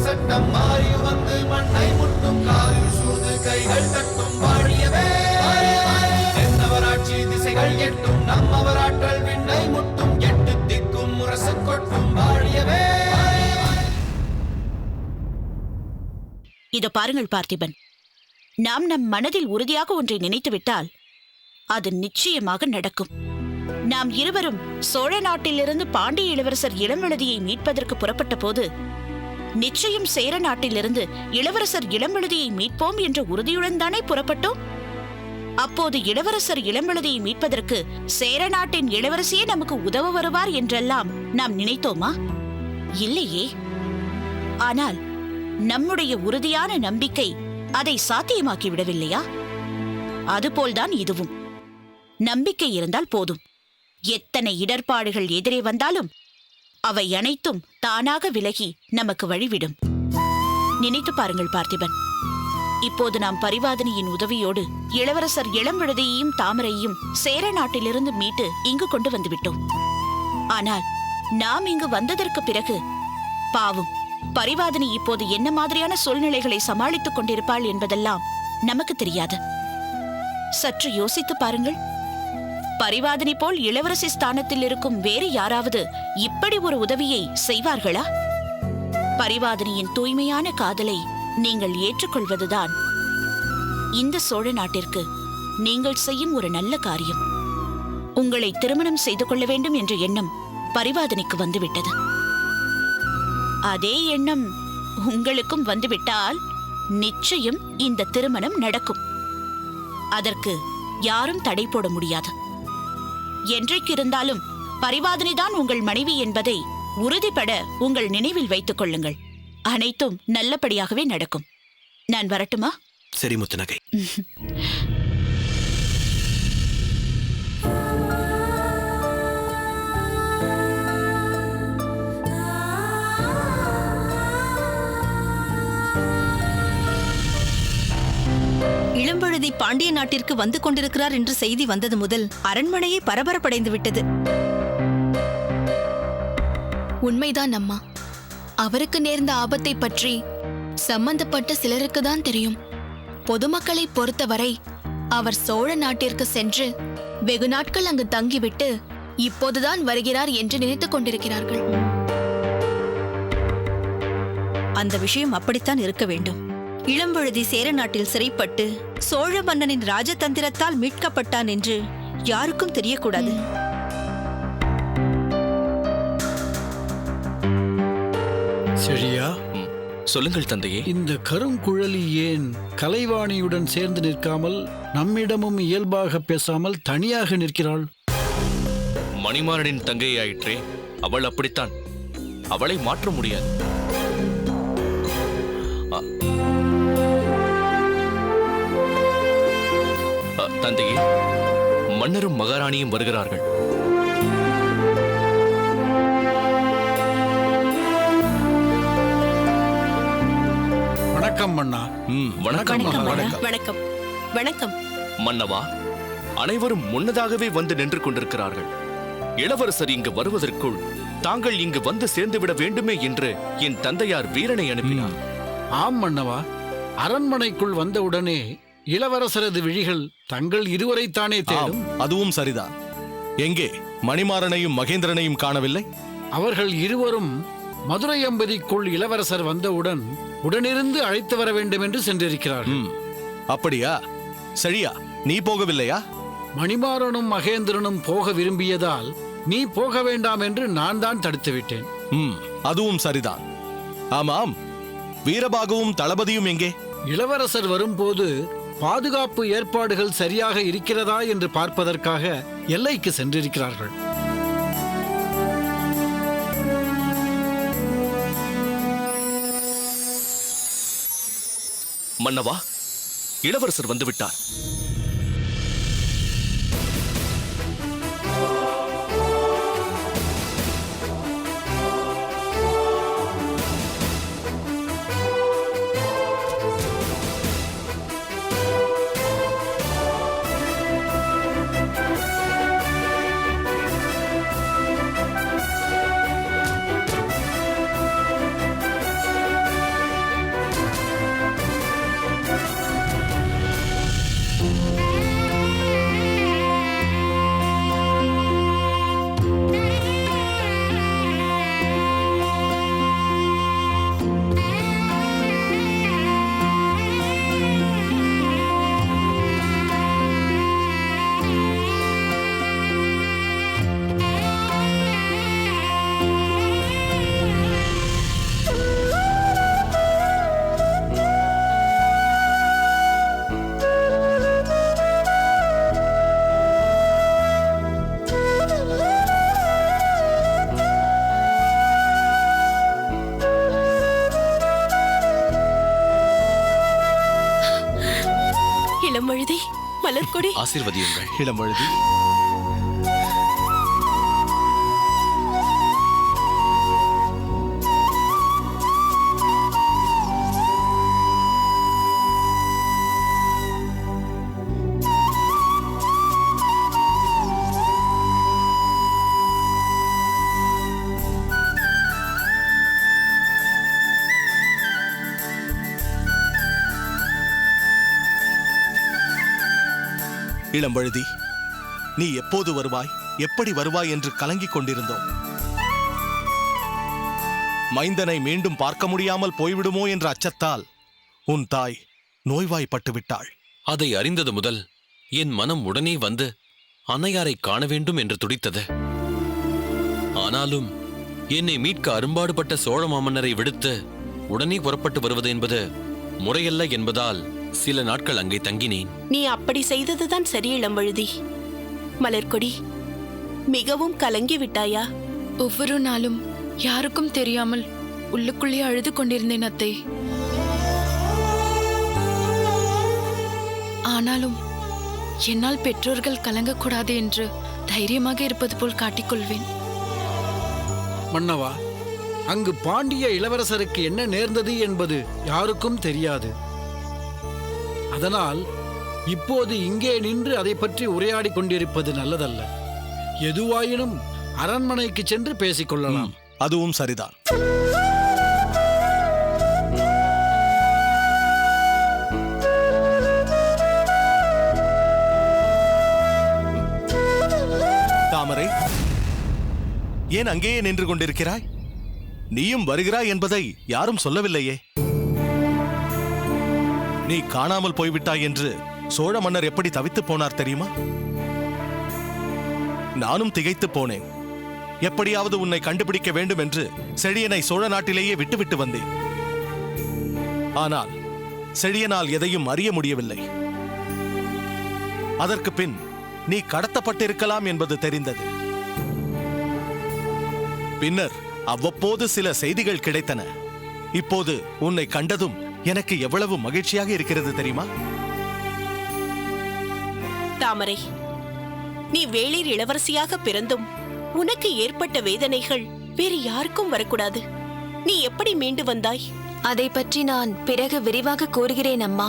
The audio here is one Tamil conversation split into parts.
சட்டம் மாறி வந்து மண்ணை முட்டும் காலில் சூழ்ந்து கைகள் தட்டும் வாழியவே தென்னவராட்சி திசைகள் எட்டும் நம்மவராற்றல் விண்ணை முட்டும் எட்டு திக்கும் முரசு கொட்டும் வாழியவே. இதோ பாருங்கள் பார்த்திபன், நாம் நம் மனதில் உறுதியாக ஒன்றை நினைத்துவிட்டால் அது நிச்சயமாக நடக்கும். நாம் இருவரும் சோழ நாட்டிலிருந்து பாண்டிய இளவரசர் இளம்வழுதியை மீட்பதற்கு புறப்பட்ட போது நிச்சயம் சேர நாட்டிலிருந்து இளவரசர் இளம்வழுதியை மீட்போம் என்ற உறுதியுடன் தானே புறப்பட்டோம். அப்போது இளவரசர் இளம்வழுதியை மீட்பதற்கு சேர நாட்டின் இளவரசியே நமக்கு உதவ வருவார் என்றெல்லாம் நாம் நினைத்தோமா? இல்லையே. ஆனால் நம்முடைய உறுதியான நம்பிக்கை அதை சாத்தியமாக்கி விடவில்லையா? அதுபோல்தான் இதுவும். நம்பிக்கை இருந்தால் போதும். எத்தனை இடர்பாடுகள் எதிரே வந்தாலும் அவை அனைத்தும் தானாக விலகி நமக்கு வழிவிடும். நினைத்து பாருங்கள் பார்த்திபன், இப்போது நாம் பரிவாதினியின் உதவியோடு இளவரசர் இளம்வழுதியையும் தாமரையையும் சேர நாட்டிலிருந்து மீட்டு இங்கு கொண்டு வந்துவிட்டோம். ஆனால் நாம் இங்கு வந்ததற்கு பிறகு பாவம் பரிவாதினி இப்போது என்ன மாதிரியான சூழ்நிலைகளை சமாளித்துக் கொண்டிருப்பாள் என்பதெல்லாம் நமக்கு தெரியாது. சற்று யோசித்து பாருங்கள். பரிவாதினி போல் இளவரசி ஸ்தானத்தில் இருக்கும் வேறு யாராவது இப்படி ஒரு உதவியை செய்வார்களா? பரிவாதினியின் தூய்மையான காதலை நீங்கள் ஏற்றுக்கொள்வதுதான் இந்த சோழ நாட்டிற்கு நீங்கள் செய்யும் ஒரு நல்ல காரியம். உங்களை திருமணம் செய்து கொள்ள வேண்டும் என்ற எண்ணம் பரிவாதினிக்கு வந்துவிட்டது. அதே எண்ணம் உங்களுக்கும் வந்துவிட்டால் நிச்சயம் இந்த திருமணம் நடக்கும். அதற்கு யாரும் தடை போட முடியாது. என்றைக்கு இருந்தாலும் பரிவாதினிதான் உங்கள் மனைவி என்பதை உறுதிபட உங்கள் நினைவில் வைத்துக் கொள்ளுங்கள். அனைத்தும் நல்லபடியாகவே நடக்கும். நான் வரட்டுமா? சரி முத்துநகை. இளம்வழுதி பாண்டிய நாட்டிற்கு வந்து கொண்டிருக்கிறார் என்று செய்தி வந்தது முதல் அரண்மனையை பரபரப்படைந்து விட்டது. உண்மைதான் அம்மா. அவருக்கு நேர்ந்த ஆபத்தை பற்றி சம்பந்தப்பட்ட சிலருக்கு தான் தெரியும். பொதுமக்களை பொறுத்தவரை அவர் சோழ நாட்டிற்கு சென்று வெகு நாட்கள் அங்கு தங்கிவிட்டு இப்போதுதான் வருகிறார் என்று நினைத்துக் கொண்டிருக்கிறார்கள். அந்த விஷயம் அப்படித்தான் இருக்க வேண்டும். இளம்வழுதி சேர நாட்டில் சிறைப்பட்டு சோழ மன்னனின் ராஜதந்திரத்தால் மீட்கப்பட்டான் என்று யாருக்கும் தெரியக்கூடாது. செழியா, சொல்லுங்கள் தந்தையே. இந்த கருங்குழலி ஏன் கலைவாணியுடன் சேர்ந்து நிற்காமல் நம்மிடமும் இயல்பாக பேசாமல் தனியாக நிற்கிறாள்? மணிமாறனின் தங்கையாயிற்றே, அவள் அப்படித்தான். அவளை மாற்ற முடியாது. தந்தையே, மன்னரும் மகாராணியும் வருகிறார்கள். வணக்கம் மன்னா. வணக்கம். வணக்கம். வணக்கம் மன்னவா, அனைவரும் முன்னதாகவே வந்து நின்று கொண்டிருக்கிறார்கள். இளவரசர் இங்கு வருவதற்குள் தாங்கள் இங்கு வந்து சேர்ந்துவிட வேண்டுமே என்று என் தந்தையார் வீரனை அனுப்பினார். ஆம் மன்னவா, அரண்மனைக்குள் வந்தவுடனே இளவரசரது விழிகள் தங்கள் இருவரைத்தானே தேடும். அதுவும் சரிதான். எங்கே மணிமாறனையும் மகேந்திரனையும் காணவில்லை? அவர்கள் இருவரும் மதுரை அம்பதிக்குள் இளவரசர் வந்தவுடன் உடனிருந்து அழைத்து வர வேண்டும் என்று சென்றிருக்கிறார்கள். அப்படியா? சரியா, நீ போகவில்லையா? மணிமாறனும் மகேந்திரனும் போக விரும்பியதால் நீ போக வேண்டாம் என்று நான் தான் தடுத்து விட்டேன். அதுவும் சரிதான். ஆமாம், வீரபாகுவும் தளபதியும் எங்கே? இளவரசர் வரும்போது பாதுகாப்பு ஏற்பாடுகள் சரியாக இருக்கிறதா என்று பார்ப்பதற்காக எல்லைக்கு சென்றிருக்கிறார்கள். மன்னவா, இளவரசர் வந்துவிட்டார். இளமழுதி, மலர்கொடி, ஆசீர்வதியுங்கள். இளம்பழுதி, இளம்பழுதி, நீ எப்போது வருவாய், எப்படி வருவாய் என்று கலங்கிக் கொண்டிருந்தோம். மைந்தனை மீண்டும் பார்க்க முடியாமல் போய்விடுமோ என்ற அச்சத்தால் உன் தாய் நோய்வாய்ப்பட்டு விட்டாள். அதை அறிந்தது முதல் என் மனம் உடனே வந்து அன்னையாரை காண வேண்டும் என்று துடித்தது. ஆனாலும் என்னை மீட்க அரும்பாடுபட்ட சோழ மாமன்னரை விடுத்து உடனே புறப்பட்டு வருவது என்பது முறையல்ல என்பதால் சில நாட்கள் அங்கே தங்கினேன். நீ அப்படி செய்ததுதான் சரி இளம்பழுதி. மலர்கொடி, மிகவும் கலங்கி விட்டாயா? ஒவ்வொரு நாளும் யாருக்கும் தெரியாமல் உள்ளுக்குள்ளே அழுது கொண்டிருந்தேன் அத்தை. ஆனாலும் என்னால் பெற்றோர்கள் கலங்கக்கூடாது என்று தைரியமாக இருப்பது போல் காட்டிக்கொள்வேன். மன்னவா, அங்கு பாண்டிய இளவரசருக்கு என்ன நேர்ந்தது என்பது யாருக்கும் தெரியாது. அதனால் இப்போது இங்கே நின்று அதை பற்றி உரையாடிக் கொண்டிருப்பது நல்லதல்ல. எதுவாயினும் அரண்மனைக்கு சென்று பேசிக்கொள்ளலாம். அதுவும் சரிதான். தாமரை, ஏன் அங்கேயே நின்று கொண்டிருக்கிறாய்? நீயும் வருகிறாய் என்பதை யாரும் சொல்லவில்லையே. நீ காணாமல் போய்விட்டாய் என்று சோழ மன்னர் எப்படி தவித்து போனார் தெரியுமா? நானும் திகைத்து போனேன். எப்படியாவது உன்னை கண்டுபிடிக்க வேண்டும் என்று செழியனை சோழ நாட்டிலேயே விட்டுவிட்டு வந்தேன். ஆனால் செழியனால் எதையும் அறிய முடியவில்லை. அதற்கு பின் நீ கடத்தப்பட்டிருக்கலாம் என்பது தெரிந்தது. பின்னர் அவ்வப்போது சில செய்திகள் கிடைத்தன. இப்போது உன்னை கண்டதும் எனக்கு எவ்வளவு மகிழ்ச்சியாக இருக்கிறது தெரியுமா? தாமரை, நீ வேளிர் இளவரசியாக பிறந்தும் உனக்கு ஏற்பட்ட வேதனைகள் வேறு யாருக்கும் வரக்கூடாது. நீ எப்படி மீண்டு வந்தாய்? அதை பற்றி நான் பிறகு விரிவாக கூறுகிறேன் அம்மா.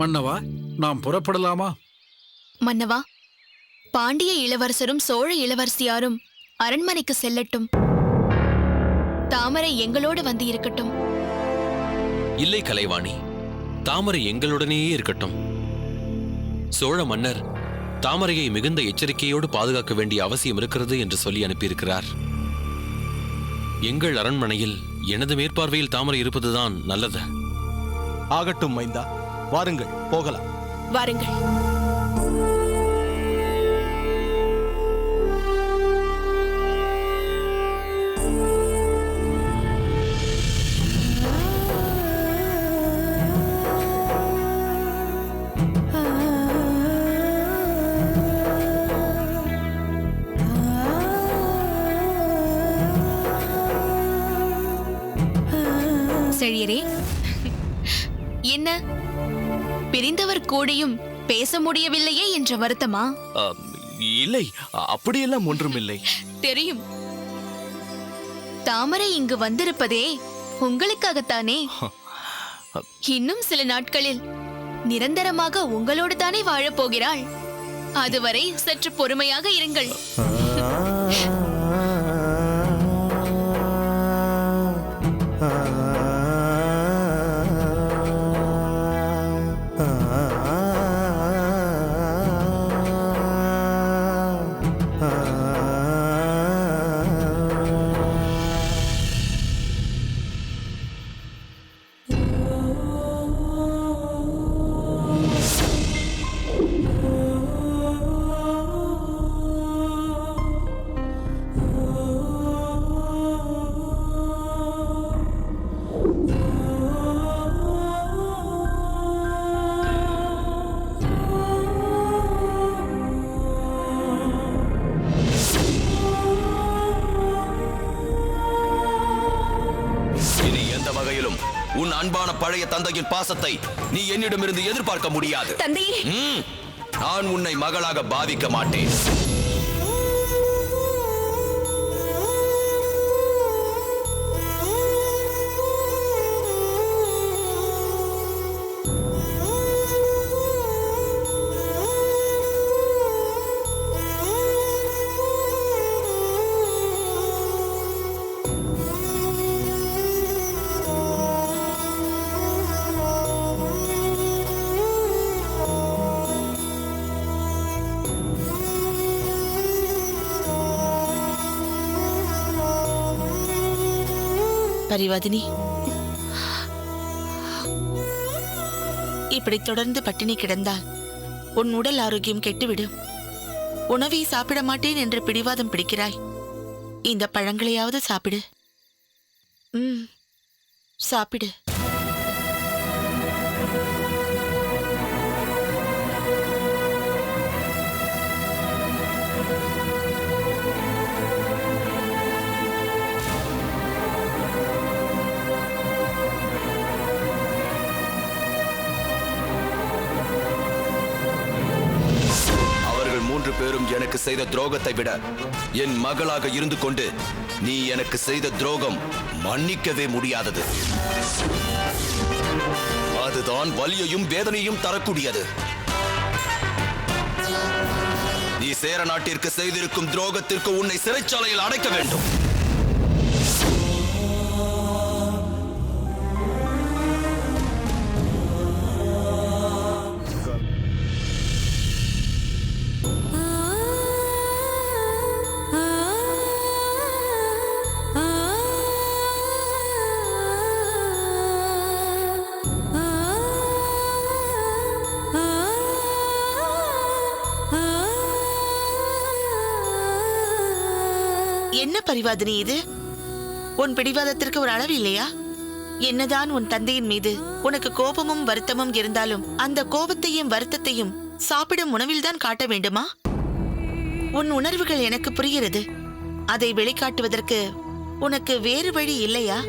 மன்னவா, நாம் புறப்படலாமா? மன்னவா, பாண்டிய இளவரசரும் சோழ இளவரசியாரும் அரண்மனைக்கு செல்லட்டும். தாமரை எங்களோடு வந்து இருக்கட்டும். இல்லை கலைவாணி, தாமரை எங்களுடனேயே இருக்கட்டும். சோழ மன்னர் தாமரையை மிகுந்த எச்சரிக்கையோடு பாதுகாக்க வேண்டிய அவசியம் இருக்கிறது என்று சொல்லி அனுப்பியிருக்கிறார். எங்கள் அரண்மனையில் எனது மேற்பார்வையில் தாமரை இருப்பதுதான் நல்லது. ஆகட்டும் மைந்தா, வாருங்கள், போகலாம். வாருங்கள். செழியரே, என்ன பிரிந்தவர் கூடியும் பேச முடியவில்லையே என்ற வருத்தமா? இல்லை, அப்படியெல்லாம் ஒன்றுமில்லை. தெரியும். தாமரை இங்கு வந்திருப்பதே உங்களுக்காகத்தானே. இன்னும் சில நாட்களில் நிரந்தரமாக உங்களோடு தானே வாழப் போகிறாள். அதுவரை சற்று பொறுமையாக இருங்கள். உன் அன்பான பழைய தந்தையின் பாசத்தை நீ என்னிடமிருந்து எதிர்பார்க்க முடியாது. தந்தையே, நான் உன்னை மகளாக பாவிக்க மாட்டேன். பரிவாதினி, இப்படி தொடர்ந்து பட்டினி கிடந்தால் உன் உடல் ஆரோக்கியம் கெட்டுவிடும். உணவை சாப்பிட மாட்டேன் என்று பிடிவாதம் பிடிக்கிறாய். இந்த பழங்களையாவது சாப்பிடு. சாப்பிடு. பேரும் எனக்கு செய்த துரோகத்தை விட என் மகளாக இருந்து கொண்டு நீ எனக்கு செய்த துரோகம் மன்னிக்கவே முடியாதது. அதுதான் வலியையும் வேதனையும் தரக்கூடியது. நீ சேர நாட்டிற்கு செய்திருக்கும் துரோகத்திற்கு உன்னை சிறைச்சாலையில் அடைக்க வேண்டும். என்ன பரிவாதினி இது? உன் பிடிவாதத்திற்கு ஒரு அளவு இல்லையா? என்னதான் உன் தந்தையின் மீது உனக்கு கோபமும் வருத்தமும் இருந்தாலும் அந்த கோபத்தையும் வருத்தத்தையும் சாப்பிடும் உணவில்தான் காட்ட வேண்டுமா? உன் உணர்வுகள் எனக்கு புரிகிறது. அதை வெளிக்காட்டுவதற்கு உனக்கு வேறு வழி இல்லையா?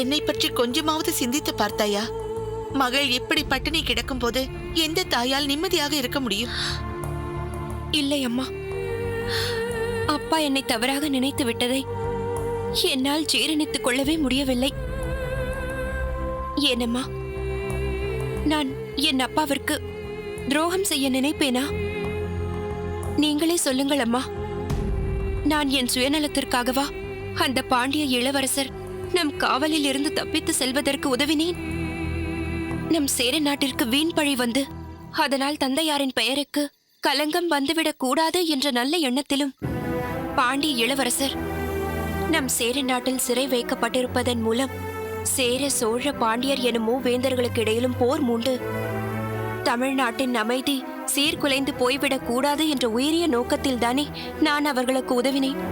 என்னை பற்றி கொஞ்சமாவது சிந்தித்து பார்த்தாயா? மகள் இப்படி பட்டினி கிடக்கும் போது எந்த தாயால் நிம்மதியாக இருக்க முடியும்? இல்லை அம்மா, அப்பா என்னை தவறாக நினைத்து விட்டதை என்னால் ஜீரணித்துக் கொள்ளவே முடியவில்லை. ஏனம்மா, நான் என் அப்பாவிற்கு துரோகம் செய்ய நினைப்பேனா? நீங்களே சொல்லுங்கள் அம்மா. நான் என் சுயநலத்திற்காகவா அந்த பாண்டிய இளவரசர் நம் காவலில் இருந்து தப்பித்து செல்வதற்கு உதவினேன்? நம் சேர நாட்டிற்கு வீண் பழி வந்து அதனால் தந்தையாரின் பெயருக்கு கலங்கம் வந்துவிடக் கூடாது என்ற நல்ல எண்ணத்திலும் பாண்டிய இளவரசர் நம் சேர நாட்டில் சிறை வைக்கப்பட்டிருப்பதன் மூலம் சேர சோழ பாண்டியர் எனும் மூவேந்தர்களுக்கு இடையிலும் போர் மூண்டு தமிழ்நாட்டின் அமைதி சீர்குலைந்து போய்விடக் கூடாது என்ற உயரிய நோக்கத்தில் தானே நான் அவர்களுக்கு உதவினேன்.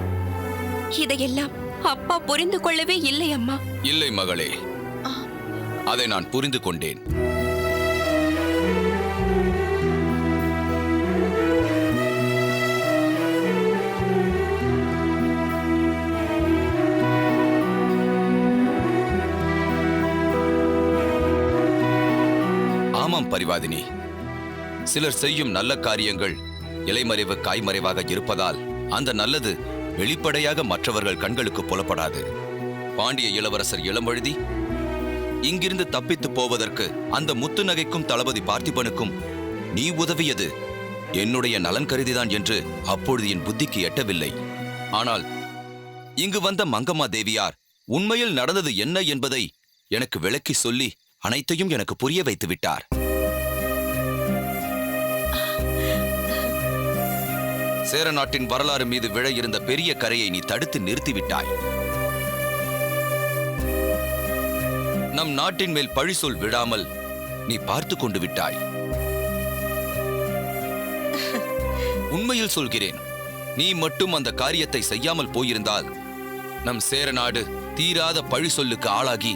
இதையெல்லாம் அப்பா புரிந்து கொள்ளவே இல்லை அம்மா. இல்லை மகளே, அதை நான் புரிந்து கொண்டேன். ஆமாம் பரிவாதினி, சிலர் செய்யும் நல்ல காரியங்கள் இலைமறைவு காய்மறைவாக இருப்பதால் அந்த நல்லது வெளிப்படையாக மற்றவர்கள் கண்களுக்கு புலப்படாது. பாண்டிய இளவரசர் இளம்பழுதி இங்கிருந்து தப்பித்து போவதற்கு அந்த முத்து நகைக்கும் தளபதி பார்த்திபனுக்கும் நீ உதவியது என்னுடைய நலன் கருதிதான் என்று அப்பொழுது என் புத்திக்கு எட்டவில்லை. ஆனால் இங்கு வந்த மங்கம்மா தேவியார் உண்மையில் நடந்தது என்ன என்பதை எனக்கு விளக்கி சொல்லி அனைத்தையும் எனக்கு புரிய வைத்து விட்டார். சேர நாட்டின் வரலாறு மீது விழ இருந்த பெரிய கரையை நீ தடுத்து நிறுத்திவிட்டாய். நம் நாட்டின் மேல் பழிசொல் விழாமல் நீ பார்த்து கொண்டு விட்டாய். உண்மையில் சொல்கிறேன், நீ மட்டும் அந்த காரியத்தை செய்யாமல் போயிருந்தால் நம் சேர நாடு தீராத பழிசொல்லுக்கு ஆளாகி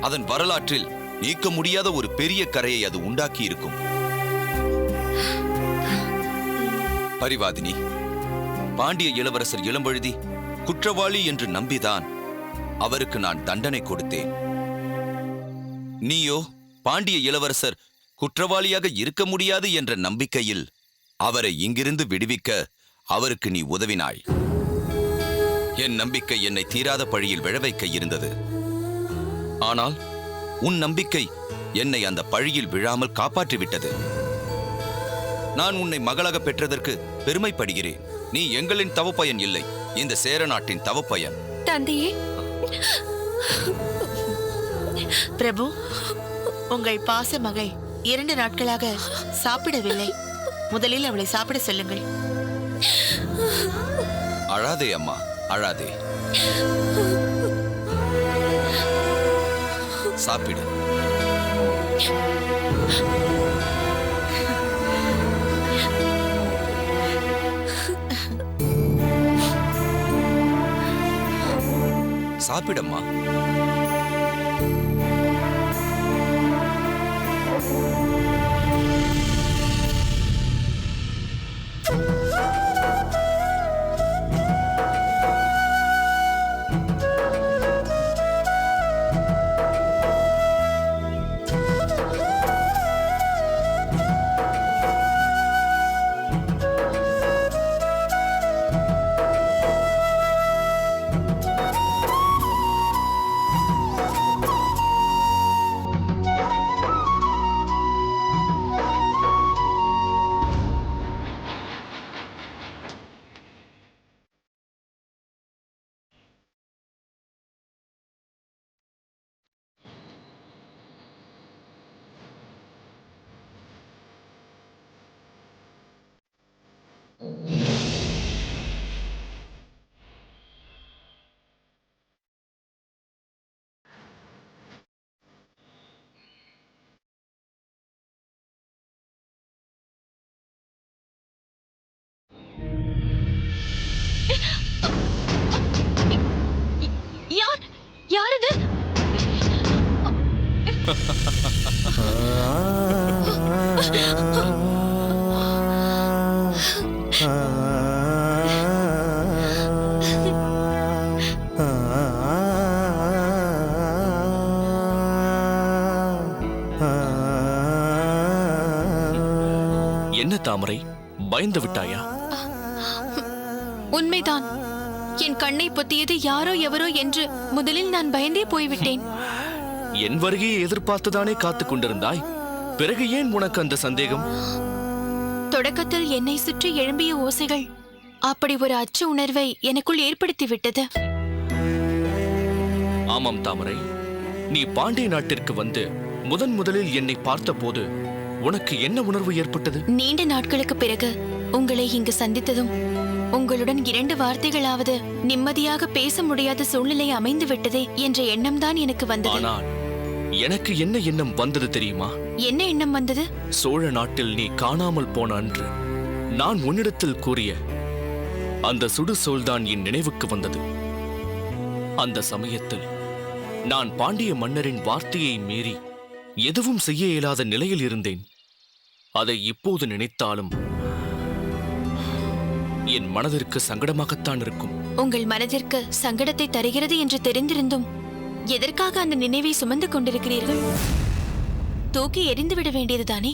அதன் வரலாற்றில் நீக்க முடியாத ஒரு பெரிய கரையை அது உண்டாக்கி இருக்கும். பரிவாதினி, பாண்டிய இளவரசர் இளம்பழுதி குற்றவாளி என்று நம்பிதான் அவருக்கு நான் தண்டனை கொடுத்தேன். நீயோ பாண்டிய இளவரசர் குற்றவாளியாக இருக்க முடியாது என்ற நம்பிக்கையில் அவரை இங்கிருந்து விடுவிக்க அவருக்கு நீ உதவினாய். என் நம்பிக்கை என்னை தீராத பழியில் விழவைக்க இருந்தது. ஆனால் உன் நம்பிக்கை என்னை அந்த பழியில் விழாமல் காப்பாற்றிவிட்டது. நான் உன்னை மகளாக பெற்றதற்கு பெருமைப்படுகிறேன். நீ எங்களின் தவப்பயன் இல்லை, இந்த சேர நாட்டின் தவப்பயன். தந்தையே, பிரபு, உங்கள் பாச மகள் 2 நாட்களாக சாப்பிடவில்லை. முதலில் அவளை சாப்பிட சொல்லுங்கள். அழாதே அம்மா, அழாதே. சாப்பிடு. சாப்பிடம்மா. யாரது? என்ன தாமரை, பயந்து விட்டாயா? உண்மைதான். என் கண்ணை பொத்தியது யாரோ எவரோ என்று முதலில் நான் பயந்தே போய்விட்டேன். என் வருகையை எதிர்பார்த்துதானே காத்துக் கொண்டிருந்தாய்? பிறகு ஏன் உனக்கு அந்த சந்தேகம்? தொடக்கத்தில் என்னை சுற்றி எழும்பிய ஓசைகள் அப்படி ஒரு அச்ச உணர்வை எனக்குள் ஏற்படுத்திவிட்டது. ஆமாம் தாமரை, நீ பாண்டிய நாட்டிற்கு வந்து முதலில் என்னை பார்த்தபோது உனக்கு என்ன உணர்வு ஏற்பட்டது? நீண்ட நாட்களுக்கு பிறகு உங்களை இங்கு சந்தித்ததும் உங்களுடன் 2 வார்த்தைகளாவது நிம்மதியாக பேச முடியாத சூழ்நிலை அமைந்து விட்டதே என்ற எண்ணம் தான் எனக்கு வந்தது. ஆனால் எனக்கு என்ன எண்ணம் வந்தது தெரியுமா? என்ன எண்ணம் வந்தது? சோழ நாட்டில் நீ காணாமல் போன அன்று நான் உன்னிடத்தில் கூறிய அந்த சுடுசோல்தான் என் நினைவுக்கு வந்தது. அந்த சமயத்தில் நான் பாண்டிய மன்னரின் வார்த்தையை மீறி எதுவும் செய்ய இயலாத நிலையில் இருந்தேன். அதை இப்போது நினைத்தாலும் என் மனதிற்கு சங்கடமாகத்தான் இருக்கும். உங்கள் மனதிற்கு சங்கடத்தை தருகிறது என்று தெரிந்திருந்தும் எதற்காக அந்த நினைவை சுமந்து கொண்டிருக்கிறீர்கள்? தூக்கி எறிந்துவிட வேண்டியதுதானே?